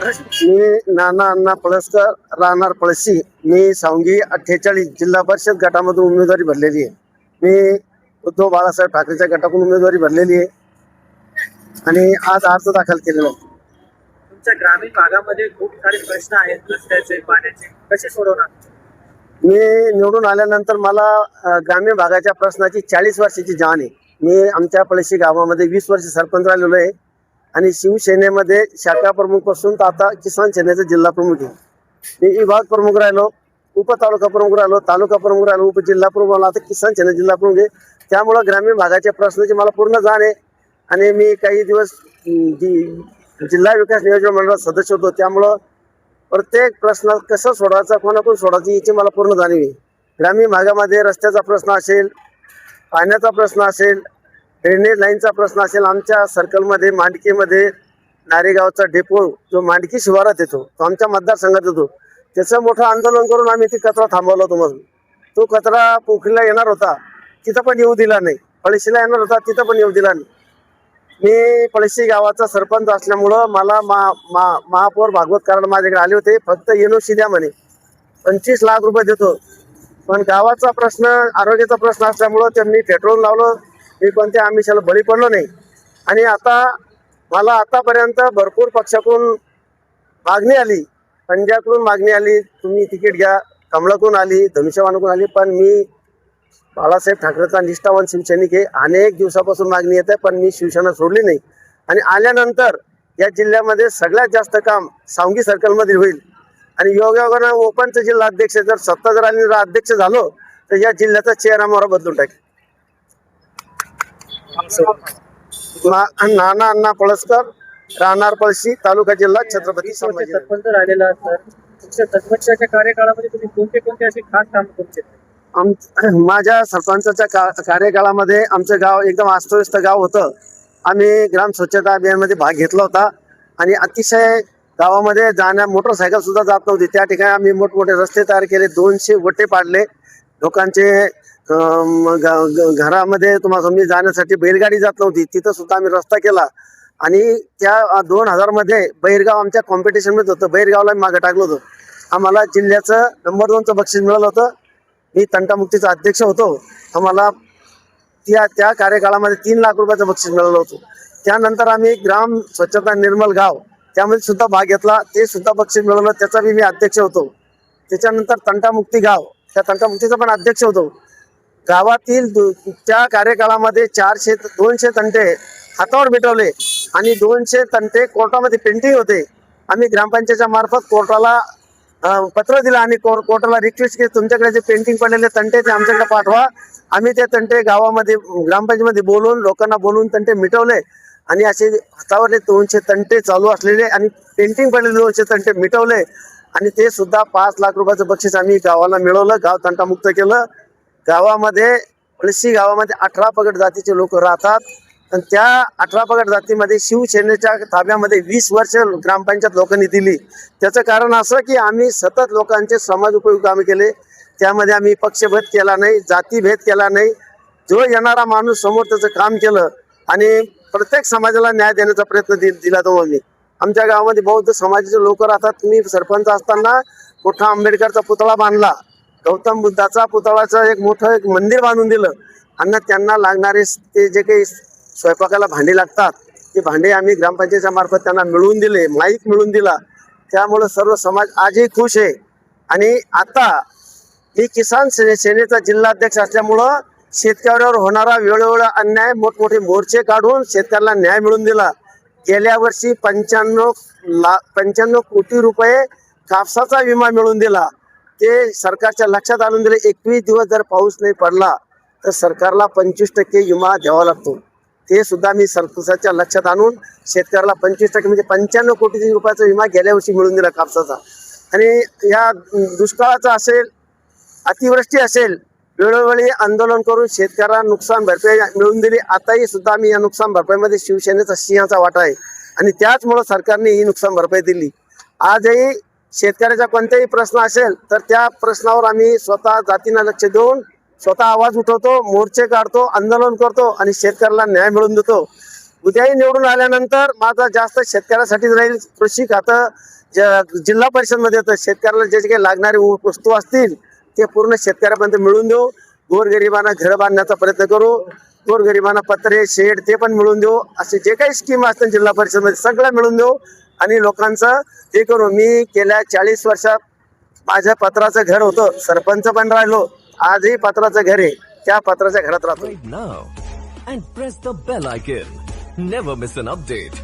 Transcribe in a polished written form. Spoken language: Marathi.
मी नाना अण्णा पळसकर, राहणार पळशी. मी सावंगी 48 जिल्हा परिषद गटामधून उमेदवारी भरलेली आहे. मी उद्धव बाळासाहेब ठाकरेच्या गटाकडून उमेदवारी भरलेली आहे आणि आज अर्ज दाखल केलेला आहे. तुमच्या ग्रामीण भागामध्ये खूप सारे प्रश्न आहेत, रस्त्याचे, पाण्याचे, कसे सोडवणार? मी निवडून आल्यानंतर मला ग्रामीण भागाच्या प्रश्नाची 40 वर्षाची जाण आहे. मी आमच्या पळशी गावामध्ये 20 वर्ष सरपंच राहिलेलो आहे आणि शिवसेनेमध्ये शाखा प्रमुख पासून तर आता किसान सेनेचा जिल्हा प्रमुख आहे. मी विभाग प्रमुख राहिलो, उपतालुका प्रमुख राहिलो, तालुका प्रमुख राहिलो, उपजिल्हा प्रमुख राहिलो, आता किसान सेना जिल्हा प्रमुख आहे. त्यामुळं ग्रामीण भागाच्या प्रश्नाची मला पूर्ण जाण आहे आणि मी काही दिवस जिल्हा विकास नियोजन मंडळात सदस्य होतो. त्यामुळं प्रत्येक प्रश्न कसं सोडवायचा, कोणाकडून सोडायचं याची मला पूर्ण जाणीव आहे. ग्रामीण भागामध्ये रस्त्याचा प्रश्न असेल, पाण्याचा प्रश्न असेल, ड्रेनेज लाईनचा प्रश्न असेल. आमच्या सर्कलमध्ये मांडकीमध्ये नारेगावचा डेपो जो मांडकी शिवारात येतो तो आमच्या मतदारसंघात येतो. त्याचं मोठं आंदोलन करून आम्ही ती कचरा थांबवला होतो. मग तो कचरा पोखरीला येणार होता, तिथं पण येऊ दिला नाही. पळशीला येणार होता, तिथं पण येऊ दिला नाही. मी पळशी गावाचा सरपंच असल्यामुळं मला महापौर भागवत कारण माझ्याकडे आले होते. फक्त एनओसी द्या म्हणे, 25 लाख रुपये देतो. पण गावाचा प्रश्न, आरोग्याचा प्रश्न असल्यामुळं त्यांनी पेट्रोल लावलं. मी कोणत्या आमिषाला बळी पडलो नाही. आणि आता मला आतापर्यंत भरपूर पक्षाकडून मागणी आली, पंजाबकडून मागणी आली, तुम्ही तिकीट घ्या, कमळाकडून आली, धनुष्यबाणकडून आली. पण मी बाळासाहेब ठाकरेचा निष्ठावान शिवसैनिक आहे. अनेक दिवसापासून मागणी येते, पण मी शिवसेना सोडली नाही. आणि आल्यानंतर या जिल्ह्यामध्ये सगळ्यात जास्त काम सावंगी सर्कलमध्ये होईल. आणि योगायोगानं ओपनचं जिल्हा अध्यक्ष जर सत्ता जर आली, अध्यक्ष झालो तर या जिल्ह्याचा चेहरा मोहरा बदलून टाकेल. नाना अण्णा पळसकर, राहणार पळशी, तालुका जिल्हा छत्रपती संभाजी. सरपंच राहिलेला असतात, तुमच्या 10 वर्षाच्या कार्यकाळामध्ये तुम्ही कोणते असे खास काम तुमचे? माझ्या सरपंचाच्या कार्यकाळामध्ये आमचं गाव एकदम अस्ताव्यस्त गाव होतं. आम्ही ग्राम स्वच्छता अभियानामध्ये भाग घेतला होता आणि अतिशय गावामध्ये मोटरसायकल सुद्धा जात नव्हती. त्या ठिकाणी आम्ही मोठमोठे रस्ते तयार केले, 200 गोटे पाडले. लोकांचे घरामध्ये तुम्हाला समजी जाण्यासाठी बैलगाडी जात नव्हती, तिथं सुद्धा आम्ही रस्ता केला. आणि त्या 2000 मध्ये बैरगाव आमच्या कॉम्पिटिशनमध्ये होतं. बैरगावला मागं टाकलं होतं. आम्हाला जिल्ह्याचं नंबर 2चं बक्षीस मिळालं होतं. मी तंटामुक्तीचा अध्यक्ष होतो. आम्हाला त्या कार्यकाळामध्ये 3 लाख रुपयाचं बक्षीस मिळालं होतं. त्यानंतर आम्ही ग्राम स्वच्छता निर्मल गाव त्यामध्ये सुद्धा भाग घेतला, ते सुद्धा बक्षीस मिळवलं, त्याचा बी मी अध्यक्ष होतो. त्याच्यानंतर तंटामुक्ती गाव, त्या तंटामुक्तीचा पण अध्यक्ष होतो. गावातील त्या कार्यकाळामध्ये 200 तंटे हातावर मिटवले आणि 200 तंटे कोर्टामध्ये पेंटिंग होते. आम्ही ग्रामपंचायतच्या मार्फत कोर्टाला पत्र दिलं आणि कोर्टाला रिक्वेस्ट केली, तुमच्याकडे जे पेंटिंग पडलेले तंटे ते आमच्याकडे पाठवा. आम्ही ते तंटे गावामध्ये ग्रामपंचायतीमध्ये बोलून लोकांना बोलून तंटे मिटवले आणि असे हातावरले 200 तंटे चालू असलेले आणि पेंटिंग पडलेले 200 तंटे मिटवले आणि ते सुद्धा 5 लाख रुपयाचं बक्षीस आम्ही गावाला मिळवलं. गाव तंटामुक्त केलं. गावामध्ये पळशी गावामध्ये 18 पगड जातीचे लोक राहतात आणि त्या 18 पगड जातीमध्ये शिवसेनेच्या ताब्यामध्ये 20 वर्ष ग्रामपंचायत लोकांनी दिली. त्याचं कारण असं की आम्ही सतत लोकांचे समाज उपयोगी कामे केले. त्यामध्ये आम्ही पक्षभेद केला नाही, जातीभेद केला नाही. जो येणारा माणूस समोर त्याचं काम केलं आणि प्रत्येक समाजाला न्याय देण्याचा प्रयत्न दिला तो आम्ही. आमच्या गावामध्ये बौद्ध समाजाचे लोक राहतात. मी सरपंच असताना मोठा आंबेडकरचा पुतळा बांधला, गौतम बुद्धाचा पुतळाचं एक मोठं मंदिर बांधून दिलं आणि त्यांना लागणारे ते जे काही स्वयंपाकाला भांडे लागतात ते भांडे आम्ही ग्रामपंचायतीच्या मार्फत त्यांना मिळवून दिले, माईक मिळवून दिला. त्यामुळं सर्व समाज आजही खुश आहे. आणि आता मी किसान सेनेचा जिल्हाध्यक्ष असल्यामुळं शेतकऱ्यावर होणारा वेळोवेळी अन्याय मोठमोठे मोर्चे काढून शेतकऱ्याला न्याय मिळवून दिला. गेल्या वर्षी 95 कोटी रुपये कापसाचा विमा मिळवून दिला. ते सरकारच्या लक्षात आणून दिले. 21 दिवस जर पाऊस नाही पडला तर सरकारला 25% विमा द्यावा लागतो. ते सुद्धा मी सरकारच्या लक्षात आणून शेतकऱ्याला 25% म्हणजे 95 कोटी रुपयाचा विमा गेल्या वर्षी मिळून दिला कापसाचा. आणि या दुष्काळाचा असेल, अतिवृष्टी असेल, वेळोवेळी आंदोलन करून शेतकऱ्यांना नुकसान भरपाई मिळवून दिली. आताही सुद्धा मी या नुकसान भरपाईमध्ये शिवसेनेचा सिंहाचा वाटा आहे आणि त्याचमुळं सरकारने ही नुकसान भरपाई दिली. आजही शेतकऱ्याचा कोणताही प्रश्न असेल तर त्या प्रश्नावर आम्ही स्वतः जातींना लक्ष देऊन स्वतः आवाज उठवतो, मोर्चे काढतो, आंदोलन करतो आणि शेतकऱ्याला न्याय मिळवून देतो. उद्याही निवडून आल्यानंतर माझा जास्त शेतकऱ्यासाठीच राहील. कृषी खातं जिल्हा परिषद मध्ये येतं. शेतकऱ्याला जे काही लागणारे वस्तू असतील ते पूर्ण शेतकऱ्यापर्यंत मिळून देऊ. गोरगरिबांना घर बांधण्याचा प्रयत्न करू. गोरगरिबांना पत्रे शेड ते पण मिळून देऊ. असे जे काही स्कीम असतील जिल्हा परिषद मध्ये सगळं मिळून देऊ आणि लोकांचं हे करू. मी गेल्या 40 वर्षात माझ्या पत्राचं घर होतं. सरपंच पण राहिलो. आजही पत्राचं घर आहे. त्या पत्राच्या घरात राहतो. Right now and press the bell icon. Never miss an update.